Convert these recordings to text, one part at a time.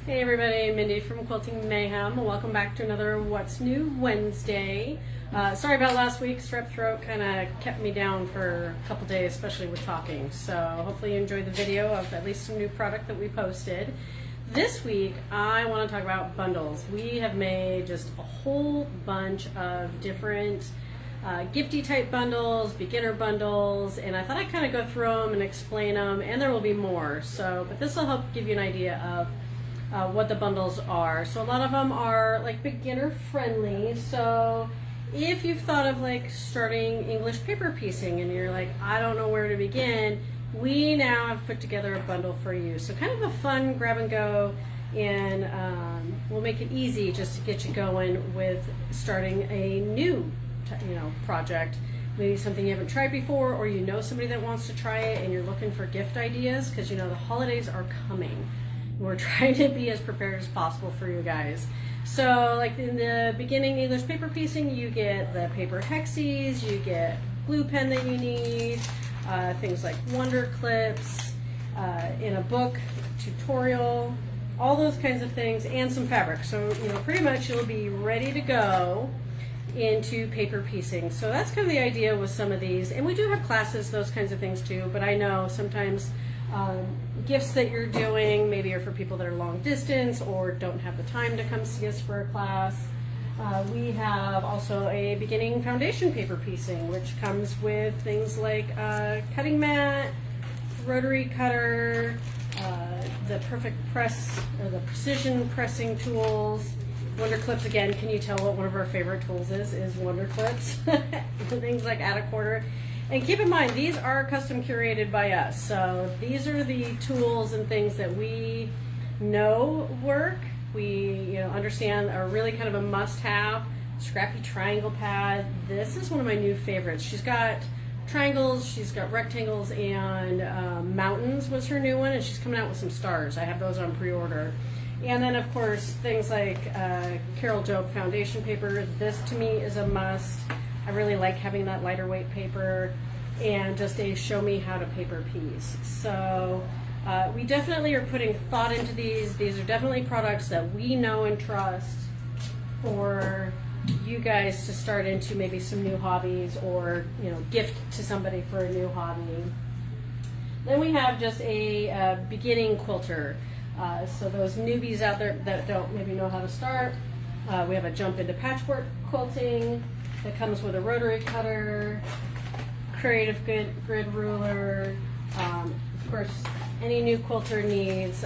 Hey everybody, Mindy from Quilting Mayhem. Welcome back to another What's New Wednesday. Sorry about last week. Strep throat kind of kept me down for a couple days, especially with talking. So hopefully you enjoyed the video of at least some new product that we posted. This week I want to talk about bundles. We have made just a whole bunch of different gifty type bundles, beginner bundles, and I thought I'd kind of go through them and explain them, and there will be more. But this will help give you an idea of what the bundles are. So a lot of them are like beginner friendly. So if you've thought of like starting English paper piecing and you're like, I don't know where to begin, we now have put together a bundle for you. So kind of a fun grab and go, and we'll make it easy just to get you going with starting a new project. Maybe something you haven't tried before, or you know somebody that wants to try it and you're looking for gift ideas, because the holidays are coming. We're trying to be as prepared as possible for you guys. So like in the beginning English paper piecing, you get the paper hexes, you get glue pen that you need, things like wonder clips, in a book, tutorial, all those kinds of things, and some fabric. So pretty much you'll be ready to go into paper piecing. So that's kind of the idea with some of these. And we do have classes, those kinds of things too, but I know sometimes gifts that you're doing maybe are for people that are long distance or don't have the time to come see us for a class. We have also a beginning foundation paper piecing, which comes with things like cutting mat, rotary cutter, the perfect press, or the precision pressing tools, wonder clips. Again, can you tell what one of our favorite tools is wonder clips? Things like add a quarter. And keep in mind, these are custom curated by us. So these are the tools and things that we know work. We understand are really kind of a must-have. Scrappy triangle pad. This is one of my new favorites. She's got triangles, she's got rectangles, and mountains was her new one, and she's coming out with some stars. I have those on pre-order. And then of course things like Carol Job foundation paper. This to me is a must. I really like having that lighter weight paper, and just a show me how to paper piece. So we definitely are putting thought into these. These are definitely products that we know and trust for you guys to start into maybe some new hobbies, or gift to somebody for a new hobby. Then we have just a beginning quilter. So those newbies out there that don't maybe know how to start, we have a jump into patchwork quilting that comes with a rotary cutter, creative grid ruler. Of course, any new quilter needs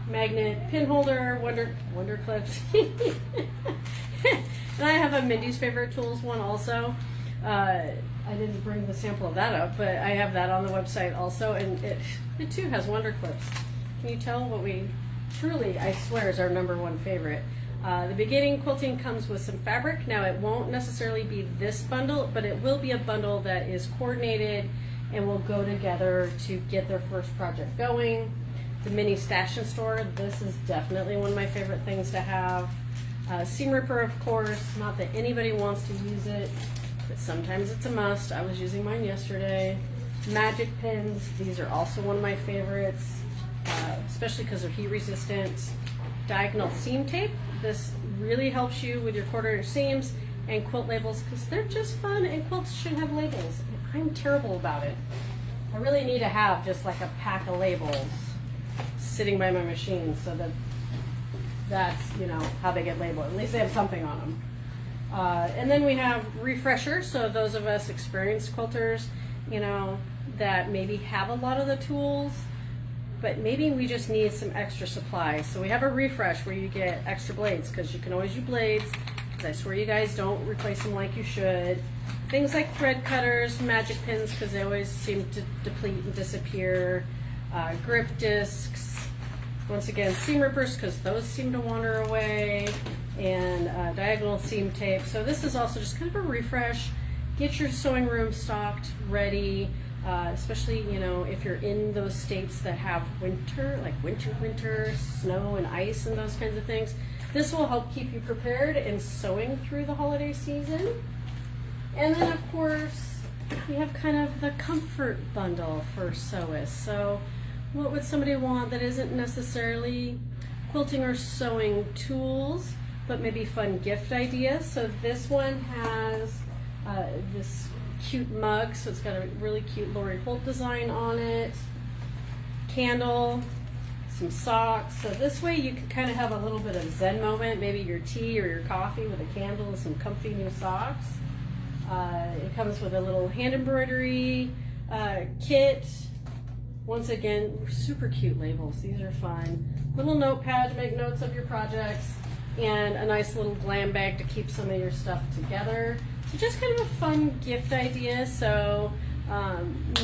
magnet pin holder, wonder clips. And I have a Mindy's Favorite Tools one also. I didn't bring the sample of that up, but I have that on the website also, and it too has wonder clips. Can you tell what we truly, I swear, is our #1 favorite? The beginning quilting comes with some fabric. Now it won't necessarily be this bundle, but it will be a bundle that is coordinated and will go together to get their first project going. The mini stash and store, this is definitely one of my favorite things to have. Seam ripper, of course, not that anybody wants to use it, but sometimes it's a must. I was using mine yesterday. Magic pins, these are also one of my favorites, especially because they're heat resistant. Diagonal seam tape, this really helps you with your 1/4 inch seams, and quilt labels, because they're just fun, and quilts should have labels. I'm terrible about it. I really need to have just like a pack of labels sitting by my machine, so that's how they get labeled. At least they have something on them. And then we have refreshers. So those of us experienced quilters, that maybe have a lot of the tools, but maybe we just need some extra supplies. So we have a refresh where you get extra blades, because you can always use blades, because I swear you guys don't replace them like you should. Things like thread cutters, magic pins, because they always seem to deplete and disappear. Grip discs, once again seam rippers, because those seem to wander away, and diagonal seam tape. So this is also just kind of a refresh. Get your sewing room stocked, ready. Especially if you're in those states that have winter, like winter, snow and ice and those kinds of things. This will help keep you prepared and sewing through the holiday season. And then of course we have kind of the comfort bundle for sewists. So what would somebody want that isn't necessarily quilting or sewing tools, but maybe fun gift ideas. So this one has this cute mug, so it's got a really cute Lori Holt design on it, candle, some socks. So this way you can kind of have a little bit of zen moment, maybe your tea or your coffee with a candle and some comfy new socks. It comes with a little hand embroidery kit. Once again, super cute labels. These are fun. Little notepad to make notes of your projects, and a nice little glam bag to keep some of your stuff together. So just kind of a fun gift idea. So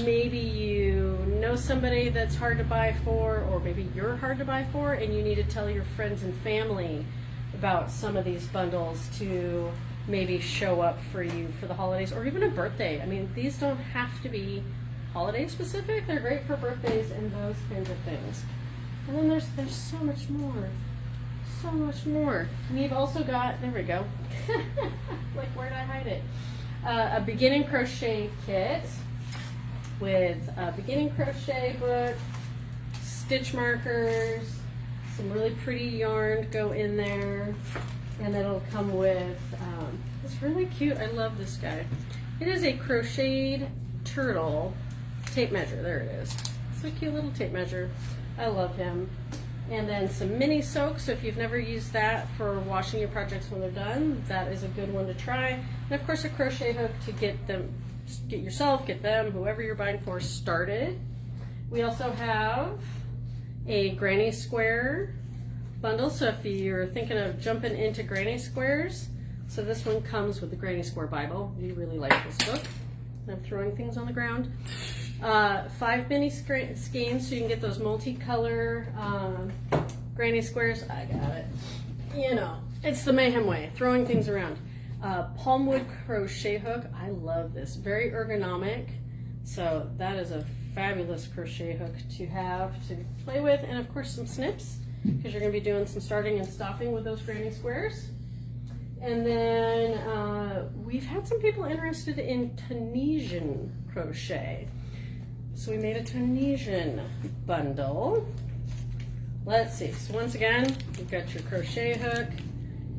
maybe you know somebody that's hard to buy for, or maybe you're hard to buy for, and you need to tell your friends and family about some of these bundles to maybe show up for you for the holidays, or even a birthday. I mean, these don't have to be holiday specific. They're great for birthdays and those kinds of things. And then there's so much more. So much more. And you've also got, there we go. Like, where did I hide it? A beginning crochet kit with a beginning crochet book, stitch markers, some really pretty yarn to go in there, and it'll come with it's really cute. I love this guy. It is a crocheted turtle tape measure. There it is. It's a cute little tape measure. I love him. And then some mini soaks. So if you've never used that for washing your projects when they're done, that is a good one to try. And of course, a crochet hook to get them, get yourself, get them, whoever you're buying for, started. We also have a granny square bundle. So if you're thinking of jumping into granny squares, so this one comes with the Granny Square Bible. We really like this book. I'm throwing things on the ground. 5 mini skeins, so you can get those multicolor granny squares. I got it. You know, it's the Mayhem way, throwing things around. Palmwood crochet hook. I love this. Very ergonomic. So that is a fabulous crochet hook to have to play with. And of course some snips, because you're going to be doing some starting and stopping with those granny squares. And then we've had some people interested in Tunisian crochet. So we made a Tunisian bundle. Let's see. So once again, you've got your crochet hook,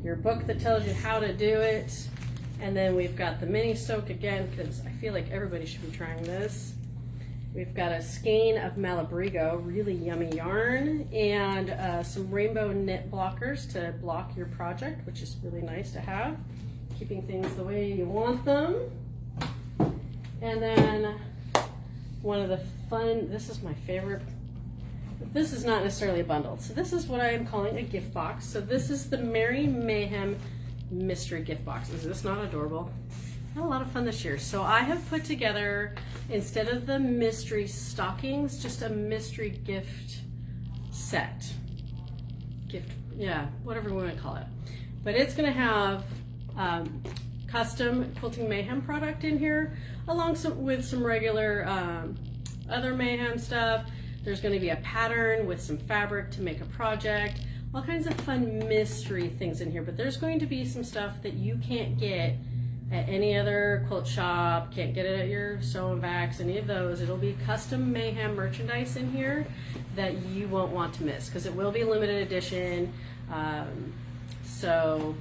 your book that tells you how to do it, and then we've got the mini soak again, because I feel like everybody should be trying this. We've got a skein of Malabrigo, really yummy yarn, and some rainbow knit blockers to block your project, which is really nice to have, keeping things the way you want them. And then one of the fun, this is my favorite, this is not necessarily a bundle, so this is what I am calling a gift box. So this is the Merry Mayhem mystery gift box. Is this not adorable? I had a lot of fun this year. So I have put together, instead of the mystery stockings, just a mystery gift set. Gift, yeah, whatever we want to call it. But it's going to have custom Quilting Mayhem product in here, along with some regular other Mayhem stuff. There's going to be a pattern with some fabric to make a project, all kinds of fun mystery things in here. But there's going to be some stuff that you can't get at any other quilt shop, can't get it at your Sew and Vax, any of those. It'll be custom Mayhem merchandise in here that you won't want to miss, because it will be limited edition. So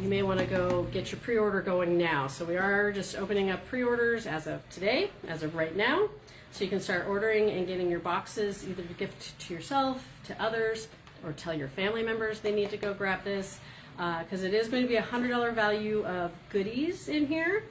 you may want to go get your pre-order going now. So we are just opening up pre-orders as of today, as of right now. So you can start ordering and getting your boxes, either to gift to yourself, to others, or tell your family members they need to go grab this. Because it is going to be a $100 value of goodies in here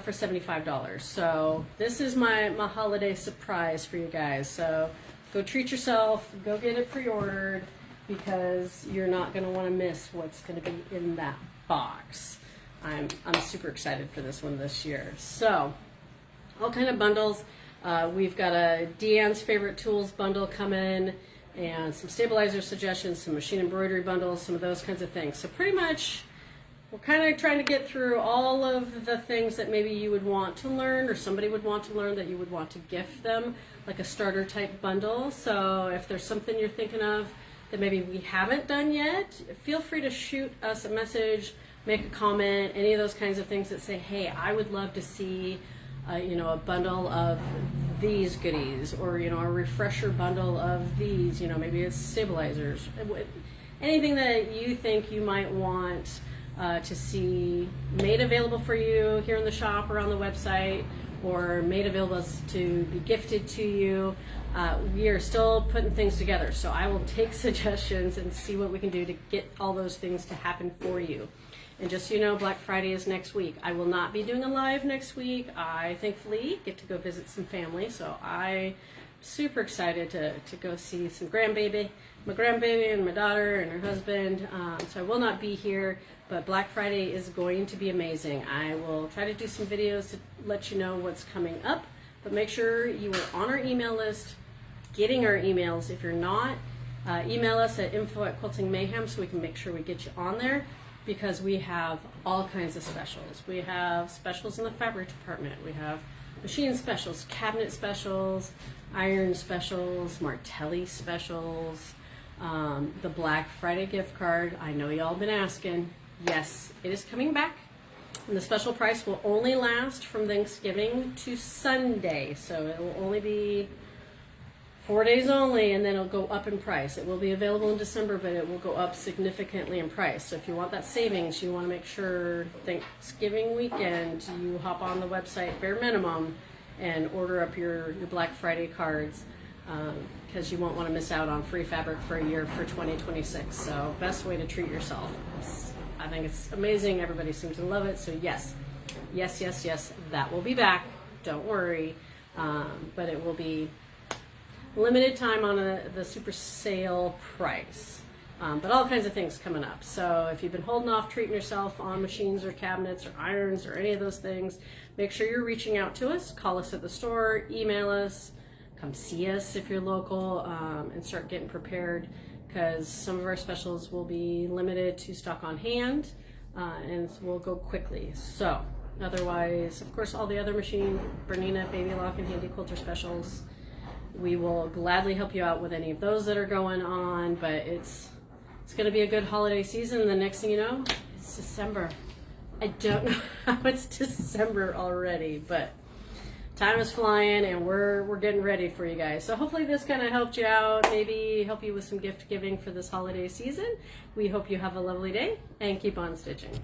for $75. So this is my holiday surprise for you guys. So go treat yourself, go get it pre-ordered, because you're not going to want to miss what's going to be in that box. I'm super excited for this one this year. So all kind of bundles. We've got a Deanne's Favorite Tools bundle coming, and some stabilizer suggestions, some machine embroidery bundles, some of those kinds of things. So pretty much we're kind of trying to get through all of the things that maybe you would want to learn, or somebody would want to learn, that you would want to gift them, like a starter type bundle. So if there's something you're thinking of that maybe we haven't done yet, feel free to shoot us a message, make a comment, any of those kinds of things that say, hey, I would love to see you know, a bundle of these goodies, or a refresher bundle of these, maybe it's stabilizers, anything that you think you might want to see made available for you here in the shop or on the website, or made available to be gifted to you. We are still putting things together, so I will take suggestions and see what we can do to get all those things to happen for you. And just so you know, Black Friday is next week. I will not be doing a live next week. I thankfully get to go visit some family, so I'm super excited to go see my grandbaby and my daughter and her husband. So I will not be here, but Black Friday is going to be amazing. I will try to do some videos to let you know what's coming up, but make sure you are on our email list, getting our emails. If you're not, email us at info@Quilting Mayhem so we can make sure we get you on there, because we have all kinds of specials. We have specials in the fabric department. We have machine specials, cabinet specials, iron specials, Martelli specials, the Black Friday gift card. I know y'all been asking. Yes, it is coming back. And the special price will only last from Thanksgiving to Sunday. So it will only be 4 days only, and then it'll go up in price. It will be available in December, but it will go up significantly in price. So if you want that savings, you want to make sure Thanksgiving weekend you hop on the website bare minimum and order up your Black Friday cards, because you won't want to miss out on free fabric for a year for 2026. So best way to treat yourself. I think it's amazing. Everybody seems to love it. So yes, that will be back. Don't worry, but it will be limited time on the super sale price, but all kinds of things coming up. So if you've been holding off treating yourself on machines or cabinets or irons or any of those things, make sure you're reaching out to us. Call us at the store, email us, come see us if you're local, and start getting prepared, because some of our specials will be limited to stock on hand, and will go quickly. So otherwise, of course, all the other machine, Bernina, Baby Lock, and Handy Quilter specials, we will gladly help you out with any of those that are going on. But it's going to be a good holiday season. The next thing you know, it's December. I don't know how it's December already, but time is flying, and we're getting ready for you guys. So hopefully this kind of helped you out, maybe help you with some gift giving for this holiday season. We hope you have a lovely day, and keep on stitching.